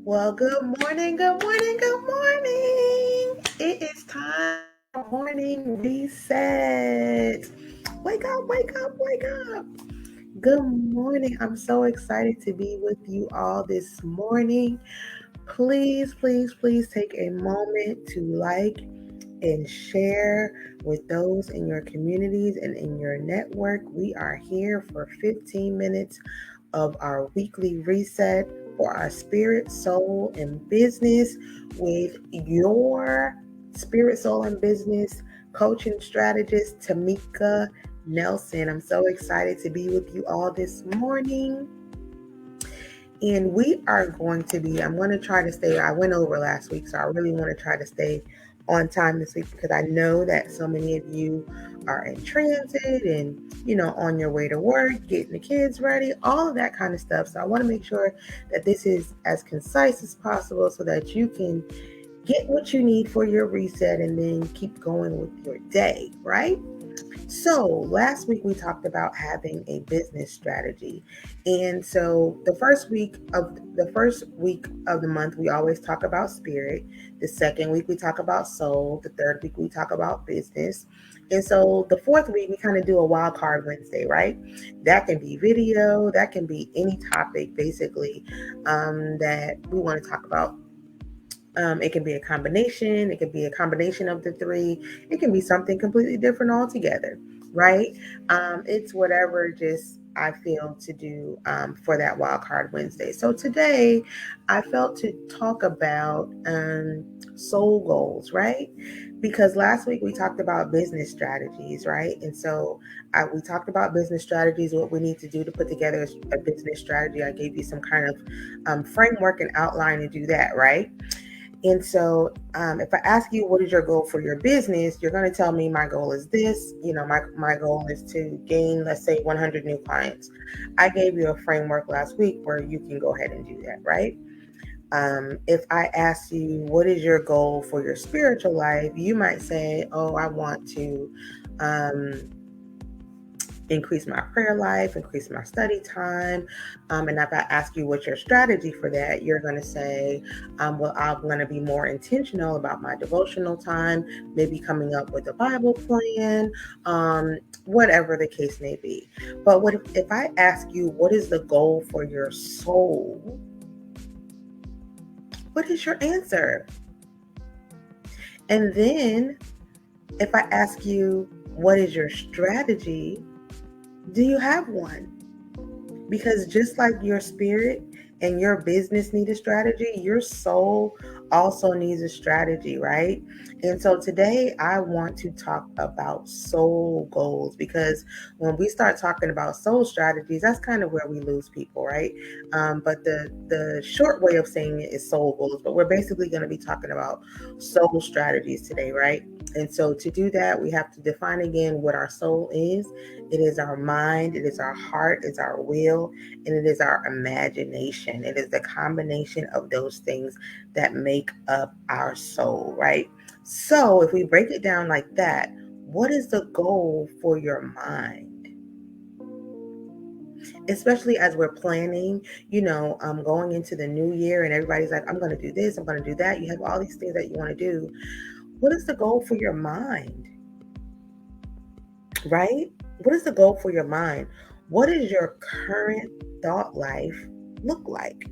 Well, good morning, good morning, good morning. It is time for morning reset. Wake up, wake up, wake up. Good morning. I'm so excited to be with you all this morning. Please, please, please take a moment to like and share with those in your communities and in your network. We are here for 15 minutes of our weekly reset for our spirit, soul, and business with your spirit, soul, and business coaching strategist, Tameeka Nelson. I'm so excited to be with you all this morning. And I'm going to try to stay, I went over last week, so I really want to try to stay on time this week because I know that so many of you are in transit and, on your way to work, getting the kids ready, all of that kind of stuff. So I want to make sure that this is as concise as possible so that you can get what you need for your reset and then keep going with your day, right? So last week we talked about having a business strategy. And so the first week of the month we always talk about spirit. The second week we talk about soul. The third week we talk about business. And so the fourth week we kind of do a wild card Wednesday, right? That can be video, that can be any topic basically that we want to talk about. It can be a combination. It can be a combination of the three. It can be something completely different altogether, right? It's whatever just I feel to do for that Wild Card Wednesday. So today I felt to talk about soul goals, right? Because last week we talked about business strategies, right? And so we talked about business strategies, what we need to do to put together a business strategy. I gave you some kind of framework and outline to do that, right? And so if I ask you, what is your goal for your business? You're going to tell me my goal is this. My goal is to gain, let's say, 100 new clients. I gave you a framework last week where you can go ahead and do that, right? If I ask you, what is your goal for your spiritual life? You might say, oh, I want to increase my prayer life, increase my study time. And if I ask you what's your strategy for that, you're going to say, well, I'm going to be more intentional about my devotional time, maybe coming up with a Bible plan, whatever the case may be. But if I ask you, what is the goal for your soul? What is your answer? And then if I ask you, what is your strategy? Do you have one? Because just like your spirit and your business need a strategy, your soul also needs a strategy, right? And so today I want to talk about soul goals, because when we start talking about soul strategies, that's kind of where we lose people, right? But the short way of saying it is soul goals, but we're basically going to be talking about soul strategies today, right? And so to do that, we have to define again what our soul is. It is our mind, it is our heart, it's our will, and it is our imagination. It is the combination of those things that make up our soul, right? So if we break it down like that, what is the goal for your mind? Especially as we're planning, going into the new year and everybody's like, I'm going to do this, I'm going to do that. You have all these things that you want to do. What is the goal for your mind? Right? What is the goal for your mind? What does your current thought life look like?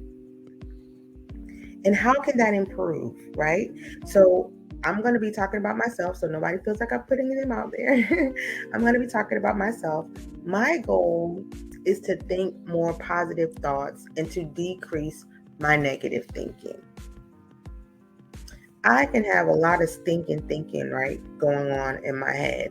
And how can that improve, right? So I'm going to be talking about myself so nobody feels like I'm putting them out there. I'm going to be talking about myself. My goal is to think more positive thoughts and to decrease my negative thinking. I can have a lot of stinking thinking, right, going on in my head.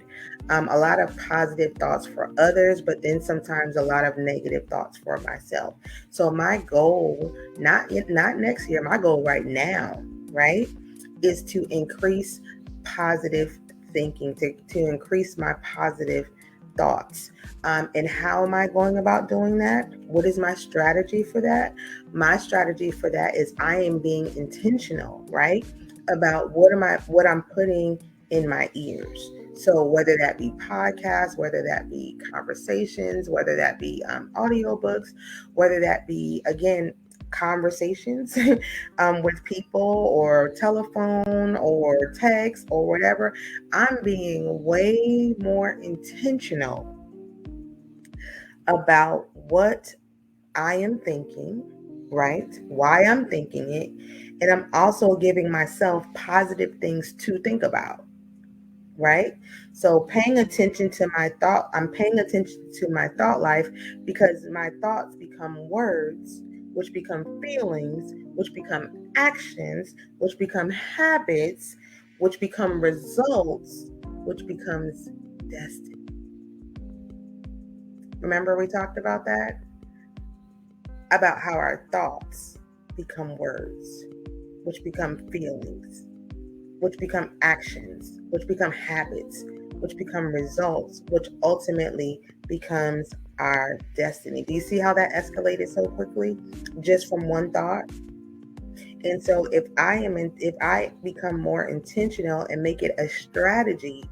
A lot of positive thoughts for others, but then sometimes a lot of negative thoughts for myself. So my goal, not next year, my goal right now, right, is to increase positive thinking, to increase my positive thoughts. And how am I going about doing that? What is my strategy for that? My strategy for that is I am being intentional, right, about what I'm putting in my ears. So whether that be podcasts, whether that be conversations, whether that be audiobooks, whether that be, again, conversations with people or telephone or text or whatever, I'm being way more intentional about what I am thinking, right? Why I'm thinking it. And I'm also giving myself positive things to think about, right? So paying attention to I'm paying attention to my thought life because my thoughts become words, which become feelings, which become actions, which become habits, which become results, which becomes destiny. Remember we talked about that? About how our thoughts become words, which become feelings, which become actions, which become habits, which become results, which ultimately becomes our destiny. Do you see how that escalated so quickly just from one thought? And so if I become more intentional and make it a strategy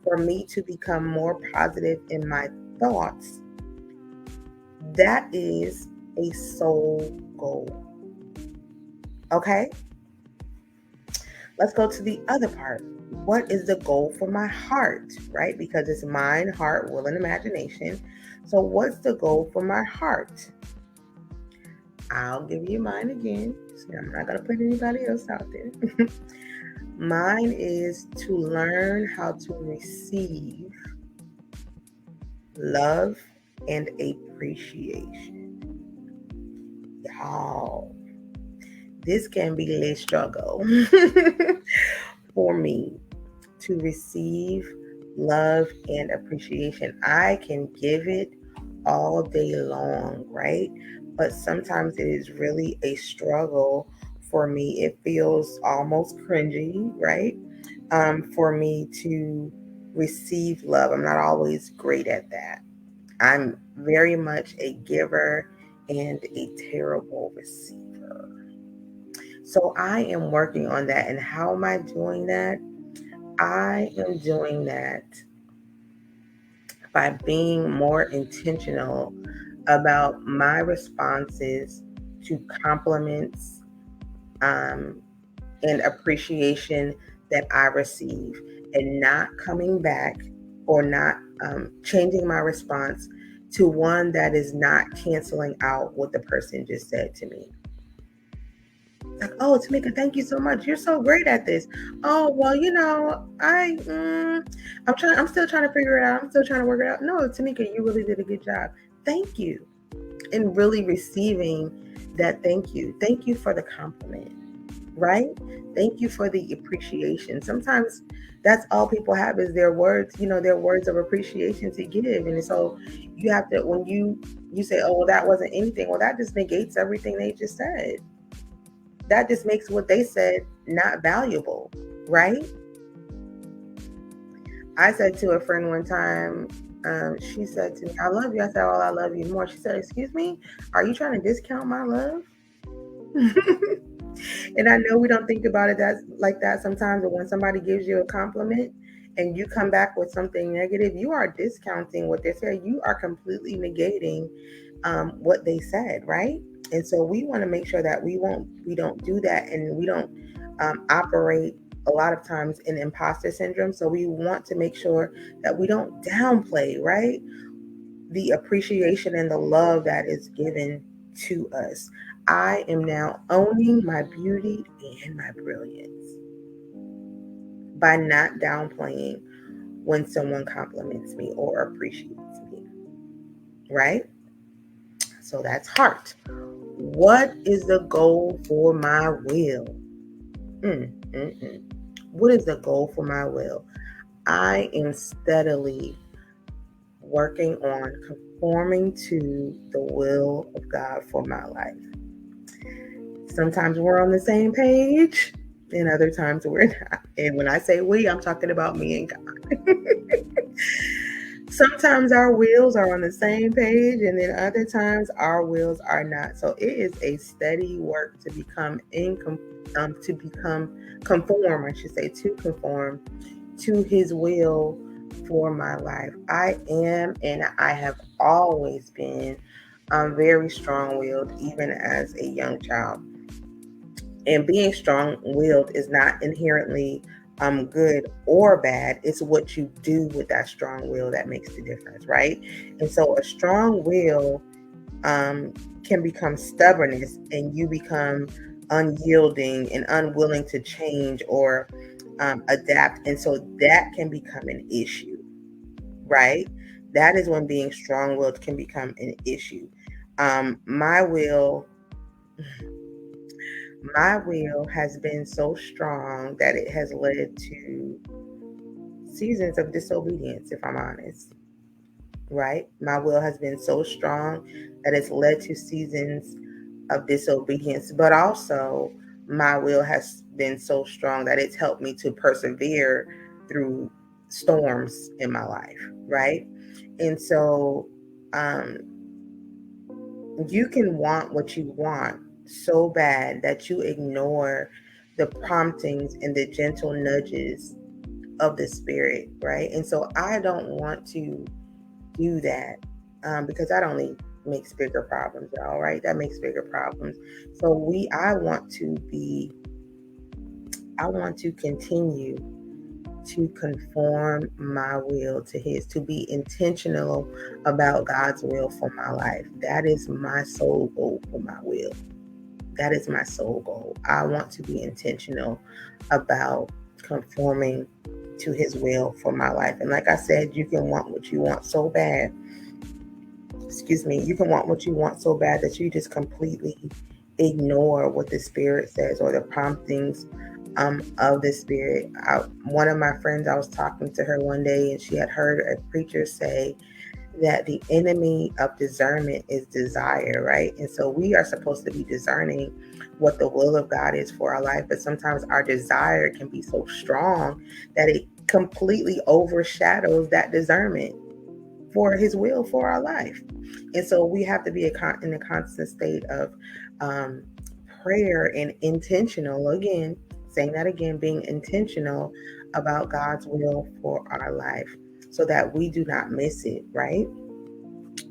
for me to become more positive in my thoughts, that is a soul goal. Okay? Let's go to the other part. What is the goal for my heart, right? Because it's mind, heart, will, and imagination. So what's the goal for my heart? I'll give you mine again. So I'm not going to put anybody else out there. Mine is to learn how to receive love and appreciation. Y'all, this can be a struggle for me to receive love and appreciation. I can give it all day long, right? But sometimes it is really a struggle for me. It feels almost cringy, right? For me to receive love. I'm not always great at that. I'm very much a giver and a terrible receiver. So I am working on that. And how am I doing that? I am doing that by being more intentional about my responses to compliments and appreciation that I receive, and not coming back or not changing my response to one that is not canceling out what the person just said to me. Like, oh, Tameeka, thank you so much. You're so great at this. Oh, well, I'm still trying to figure it out. I'm still trying to work it out. No, Tameeka, you really did a good job. Thank you. And really receiving that thank you. Thank you for the compliment, right? Thank you for the appreciation. Sometimes that's all people have is their words, their words of appreciation to give. And so you have to, when you say, oh, well, that wasn't anything. Well, that just negates everything they just said. That just makes what they said not valuable, right? I said to a friend one time, she said to me, I love you. I said, oh, I love you more. She said, excuse me, are you trying to discount my love? And I know we don't think about it like that sometimes, but when somebody gives you a compliment and you come back with something negative, you are discounting what they said. You are completely negating what they said, right? And so we want to make sure that we don't do that, and we don't operate a lot of times in imposter syndrome. So we want to make sure that we don't downplay, right, the appreciation and the love that is given to us. I am now owning my beauty and my brilliance by not downplaying when someone compliments me or appreciates me, right? So that's heart. What is the goal for my will? What is the goal for my will? I am steadily working on conforming to the will of God for my life. Sometimes we're on the same page, and other times we're not. And when I say we, I'm talking about me and God. Sometimes our wills are on the same page, and then other times our wills are not. So it is a steady work to conform to His will for my life. I am, and I have always been very strong-willed even as a young child. And being strong-willed is not inherently good or bad. It's what you do with that strong will that makes the difference, right? And so a strong will can become stubbornness, and you become unyielding and unwilling to change or adapt. And so that can become an issue, right? That is when being strong willed can become an issue. My will. My will has been so strong that it has led to seasons of disobedience, if I'm honest, right? My will has been so strong that it's led to seasons of disobedience, but also my will has been so strong that it's helped me to persevere through storms in my life, right? And so um, you can want what you want so bad that you ignore the promptings and the gentle nudges of the spirit, right? And so I don't want to do that because that only makes bigger problems, y'all, right? That makes bigger problems. So I want to continue to conform my will to his, to be intentional about God's will for my life. That is my sole goal for my will. That is my sole goal. I want to be intentional about conforming to his will for my life. And like I said, you can want what you want so bad. Excuse me. You can want what you want so bad that you just completely ignore what the spirit says or the promptings of the spirit. One of my friends, I was talking to her one day, and she had heard a preacher say that the enemy of discernment is desire, right? And so we are supposed to be discerning what the will of God is for our life, but sometimes our desire can be so strong that it completely overshadows that discernment for his will for our life. And so we have to be in a constant state of um, prayer and intentional, again, saying that again, being intentional about God's will for our life so that we do not miss it, right?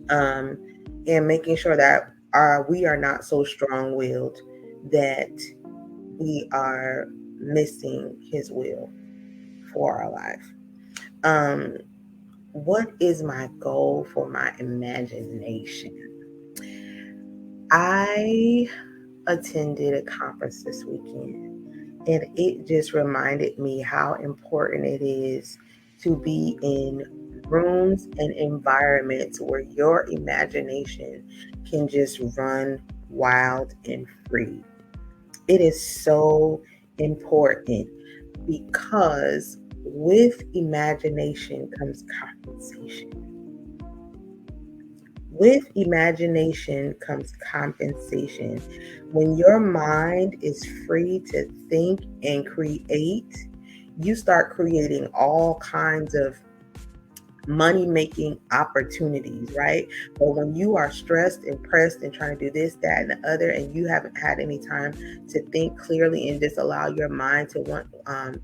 um, and making sure that we are not so strong-willed that we are missing his will for our life. Um, what is my goal for my imagination? I attended a conference this weekend, and it just reminded me how important it is to be in rooms and environments where your imagination can just run wild and free. It is so important because with imagination comes compensation. With imagination comes compensation. When your mind is free to think and create, you start creating all kinds of money making opportunities, right? But when you are stressed and pressed and trying to do this, that, and the other, and you haven't had any time to think clearly and just allow your mind to want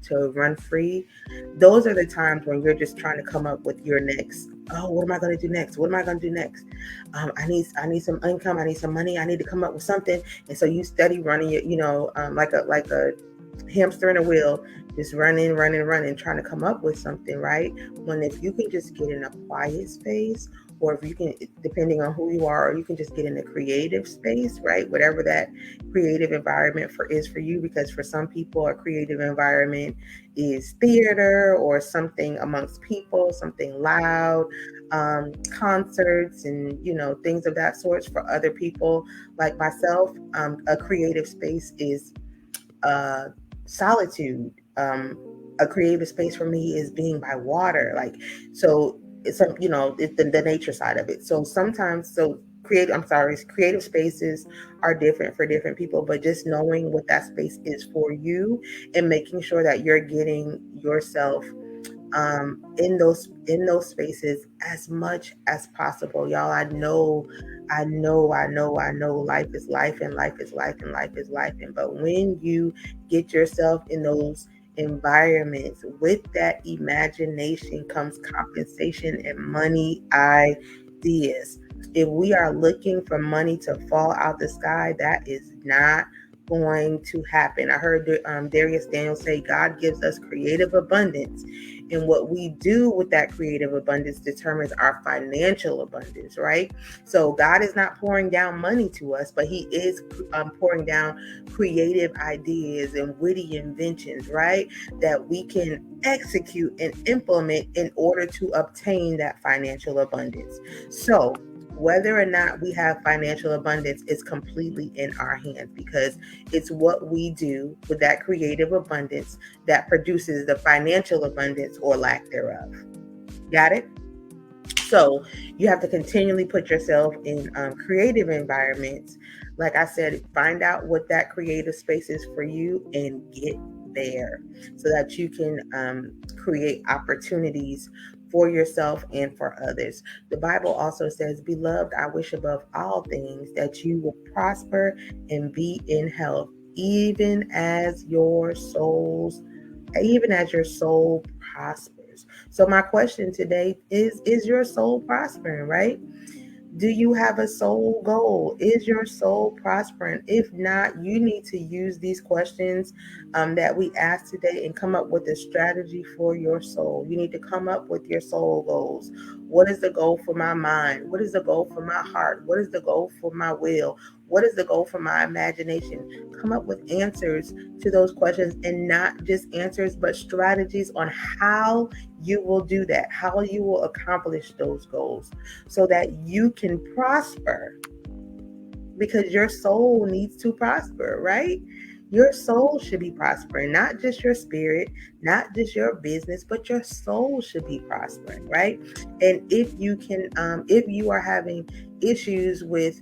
to run free, those are the times when you're just trying to come up with your next. Oh, what am I going to do next? What am I going to do next? I need some income. I need some money. I need to come up with something. And so you steady running your, like a hamster in a wheel, just running, trying to come up with something, right? When if you can just get in a quiet space, or if you can, depending on who you are, or you can just get in a creative space, right? Whatever that creative environment is for you, because for some people, a creative environment is theater or something amongst people, something loud, concerts, and things of that sort. For other people, like myself, a creative space is solitude. A creative space for me is being by water. Like, so it's some, it's the nature side of it. So sometimes, creative spaces are different for different people, but just knowing what that space is for you and making sure that you're getting yourself in those spaces as much as possible, y'all. I know life is life, and life is life, and life is life. And but when you get yourself in those environments, with that imagination comes compensation and money ideas. If we are looking for money to fall out the sky, that is not going to happen. I heard Darius Daniels say God gives us creative abundance, and what we do with that creative abundance determines our financial abundance, right? So God is not pouring down money to us, but He is pouring down creative ideas and witty inventions, right? That we can execute and implement in order to obtain that financial abundance. So whether or not we have financial abundance is completely in our hands, because it's what we do with that creative abundance that produces the financial abundance or lack thereof. Got it? So you have to continually put yourself in creative environments. Like I said, find out what that creative space is for you and get there so that you can create opportunities for yourself and for others. The Bible also says, "Beloved, I wish above all things that you will prosper and be in health, even as your soul prospers." So my question today is your soul prospering, right? Do you have a soul goal? Is your soul prospering? If not, you need to use these questions that we asked today and come up with a strategy for your soul. You need to come up with your soul goals. What is the goal for my mind? What is the goal for my heart? What is the goal for my will? What is the goal for my imagination? Come up with answers to those questions, and not just answers, but strategies on how you will do that, how you will accomplish those goals so that you can prosper, because your soul needs to prosper, right? Your soul should be prospering, not just your spirit, not just your business, but your soul should be prospering, right? And if you are having issues with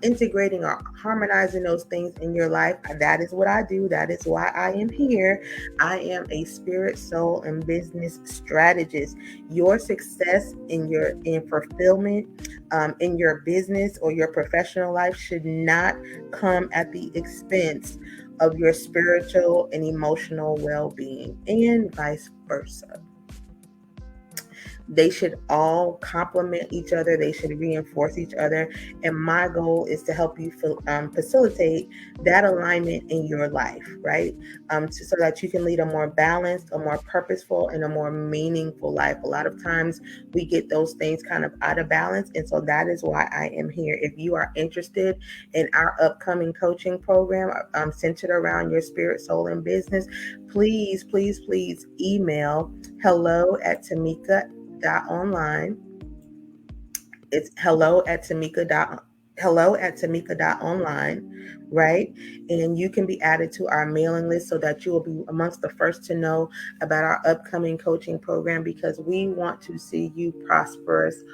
integrating or harmonizing those things in your life, that is what I do. That is why I am here. I am a spirit, soul, and business strategist. Your success in fulfillment in your business or your professional life should not come at the expense of your spiritual and emotional well-being, and vice versa. They should all complement each other. They should reinforce each other. And my goal is to help you facilitate that alignment in your life, right? So that you can lead a more balanced, a more purposeful, and a more meaningful life. A lot of times we get those things kind of out of balance. And so that is why I am here. If you are interested in our upcoming coaching program centered around your spirit, soul, and business, please, please, please email hello@tameeka.online. It's hello@tameeka.online, right? And you can be added to our mailing list so that you will be amongst the first to know about our upcoming coaching program, because we want to see you prosperous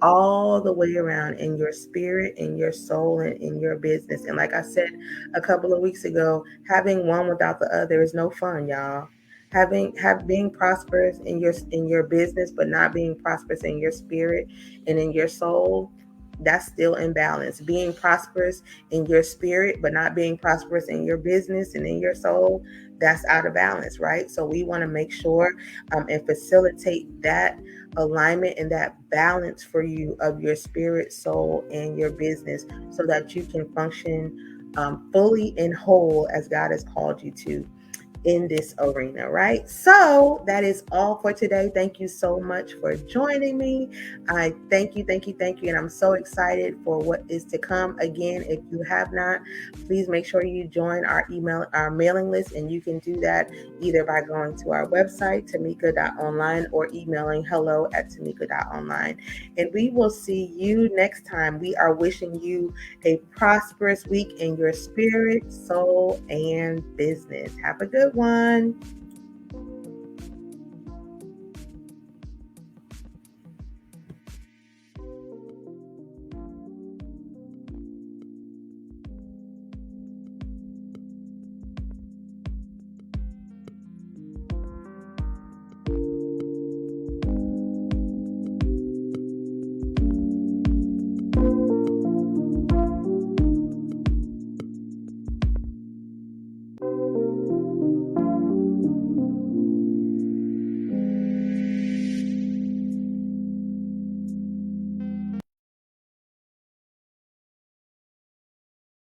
all the way around in your spirit, in your soul, and in your business. And like I said a couple of weeks ago, having one without the other is no fun, y'all. Being prosperous in your business, but not being prosperous in your spirit and in your soul, that's still imbalance. Being prosperous in your spirit, but not being prosperous in your business and in your soul, that's out of balance, right? So we want to make sure and facilitate that alignment and that balance for you of your spirit, soul, and your business, so that you can function fully and whole as God has called you to in this arena, right? So that is all for today. Thank you so much for joining me. I thank you, thank you, thank you. And I'm so excited for what is to come. Again, if you have not, please make sure you join our mailing list. And you can do that either by going to our website, tameeka.online, or emailing hello@tameeka.online. And we will see you next time. We are wishing you a prosperous week in your spirit, soul, and business. Have a good one.